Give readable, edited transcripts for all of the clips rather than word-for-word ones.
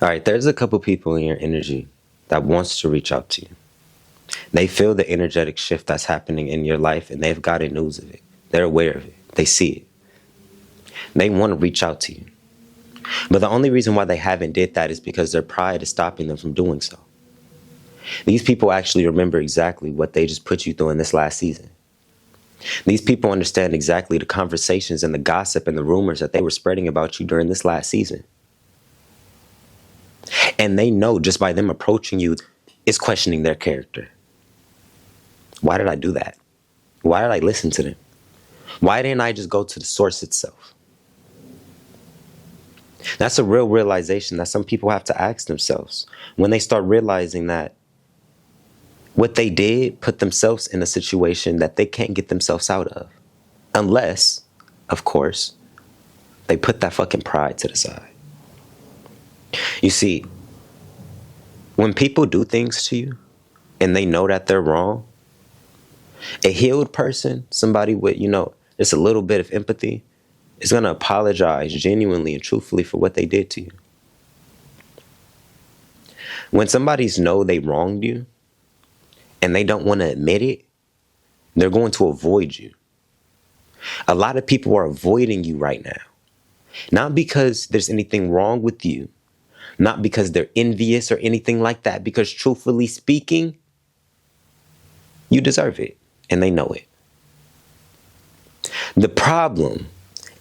All right, there's a couple people in your energy that wants to reach out to you. They feel the energetic shift that's happening in your life and they've gotten news of it. They're aware of it. They see it. They want to reach out to you. But the only reason why they haven't did that is because their pride is stopping them from doing so. These people actually remember exactly what they just put you through in this last season. These people understand exactly the conversations and the gossip and the rumors that they were spreading about you during this last season. And they know just by them approaching you, it's questioning their character. Why did I do that? Why did I listen to them? Why didn't I just go to the source itself? That's a real realization that some people have to ask themselves when they start realizing that what they did put themselves in a situation that they can't get themselves out of. Unless, of course, they put that fucking pride to the side. You see, when people do things to you and they know that they're wrong, a healed person, somebody with, just a little bit of empathy, is going to apologize genuinely and truthfully for what they did to you. When somebody's know they wronged you and they don't want to admit it, they're going to avoid you. A lot of people are avoiding you right now. Not because there's anything wrong with you, not because they're envious or anything like that, because truthfully speaking, you deserve it and they know it. The problem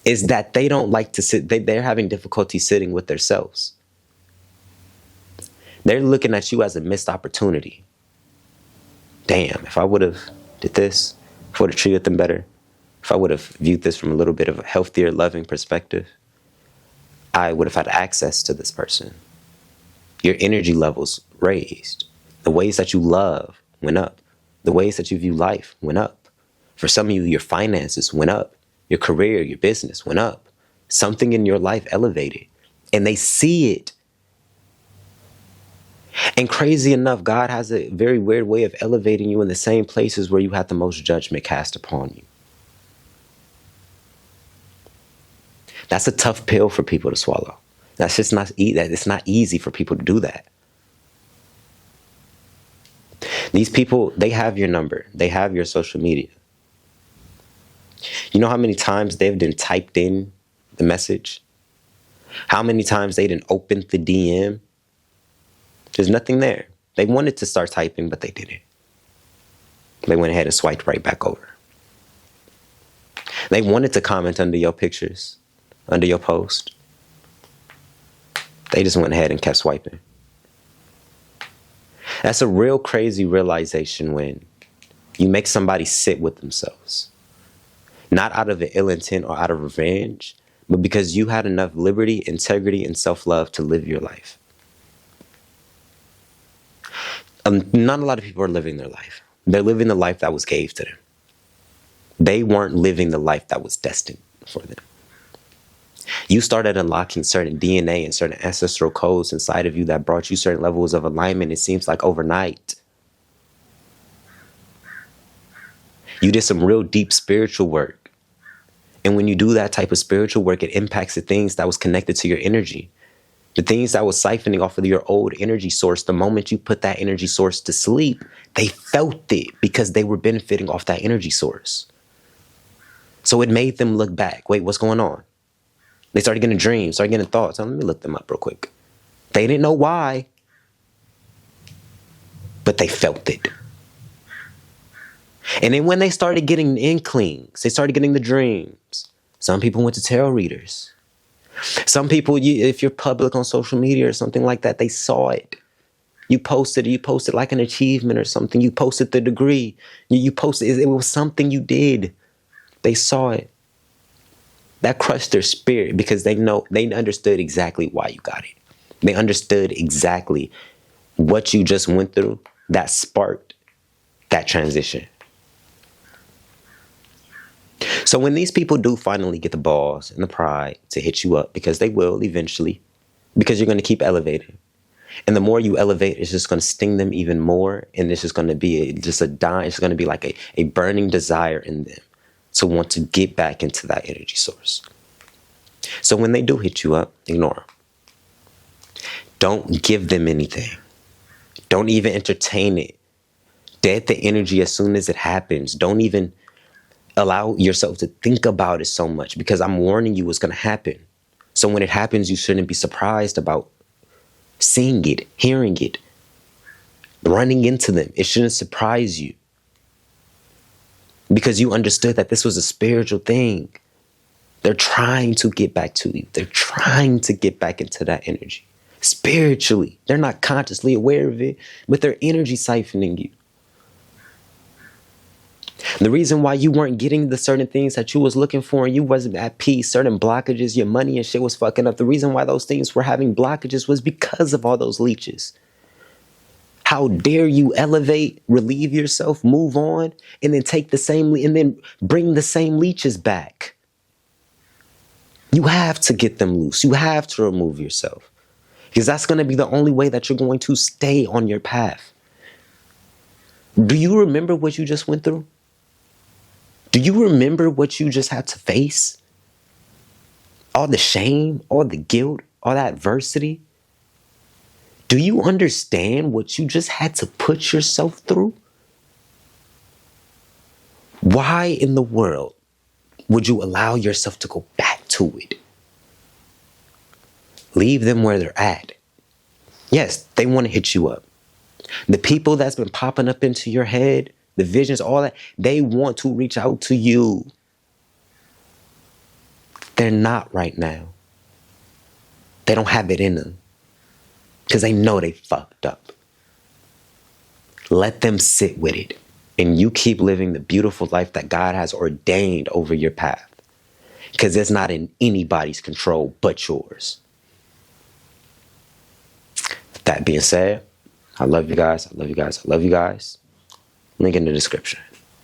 is that they don't like to sit, they're having difficulty sitting with themselves. They're looking at you as a missed opportunity. Damn, if I would have did this, if I would have treated them better, if I would have viewed this from a little bit of a healthier, loving perspective, I would have had access to this person. Your energy levels raised. The ways that you love went up. The ways that you view life went up. For some of you, your finances went up. Your career, your business went up. Something in your life elevated. And they see it. And crazy enough, God has a very weird way of elevating you in the same places where you had the most judgment cast upon you. That's a tough pill for people to swallow. That's just not it's not easy for people to do that. These people, they have your number. They have your social media. You know how many times they've been typed in the message? How many times they didn't open the DM? There's nothing there. They wanted to start typing, but they didn't. They went ahead and swiped right back over. They wanted to comment under your pictures, under your post. They just went ahead and kept swiping. That's a real crazy realization when you make somebody sit with themselves. Not out of an ill intent or out of revenge, but because you had enough liberty, integrity, and self-love to live your life. Not a lot of people are living their life. They're living the life that was gave to them. They weren't living the life that was destined for them. You started unlocking certain DNA and certain ancestral codes inside of you that brought you certain levels of alignment, it seems like overnight. You did some real deep spiritual work. And when you do that type of spiritual work, it impacts the things that was connected to your energy. The things that was siphoning off of your old energy source, the moment you put that energy source to sleep, they felt it because they were benefiting off that energy source. So it made them look back. Wait, what's going on? They started getting dreams, started getting thoughts. Let me look them up real quick. They didn't know why, but they felt it. And then when they started getting inklings, they started getting the dreams. Some people went to tarot readers. Some people, if you're public on social media or something like that, they saw it. You posted like an achievement or something. You posted the degree. You posted, it was something you did. They saw it. That crushed their spirit because they understood exactly why you got it. They understood exactly what you just went through that sparked that transition. So when these people do finally get the balls and the pride to hit you up, because they will eventually, because you're going to keep elevating. And the more you elevate, it's just going to sting them even more. And it's just going to be it's going to be like a burning desire in them to want to get back into that energy source. So when they do hit you up, ignore them. Don't give them anything. Don't even entertain it. Dead the energy as soon as it happens. Don't even allow yourself to think about it so much, because I'm warning you what's going to happen. So when it happens, you shouldn't be surprised about seeing it, hearing it, running into them. It shouldn't surprise you, because you understood that this was a spiritual thing. They're trying to get back to you. They're trying to get back into that energy spiritually. They're not consciously aware of it, but their energy siphoning you. The reason why you weren't getting the certain things that you was looking for and you wasn't at peace, certain blockages, your money and shit was fucking up. The reason why those things were having blockages was because of all those leeches. How dare you elevate, relieve yourself, move on, and then take the same, and then bring the same leeches back. You have to get them loose. You have to remove yourself, because that's going to be the only way that you're going to stay on your path. Do you remember what you just went through? Do you remember what you just had to face? All the shame, all the guilt, all that adversity. Do you understand what you just had to put yourself through? Why in the world would you allow yourself to go back to it? Leave them where they're at. Yes, they want to hit you up. The people that's been popping up into your head, the visions, all that, they want to reach out to you. They're not right now. They don't have it in them, because they know they fucked up. Let them sit with it, and you keep living the beautiful life that God has ordained over your path, because it's not in anybody's control but yours. That being said, I love you guys. I love you guys. I love you guys. Link in the description.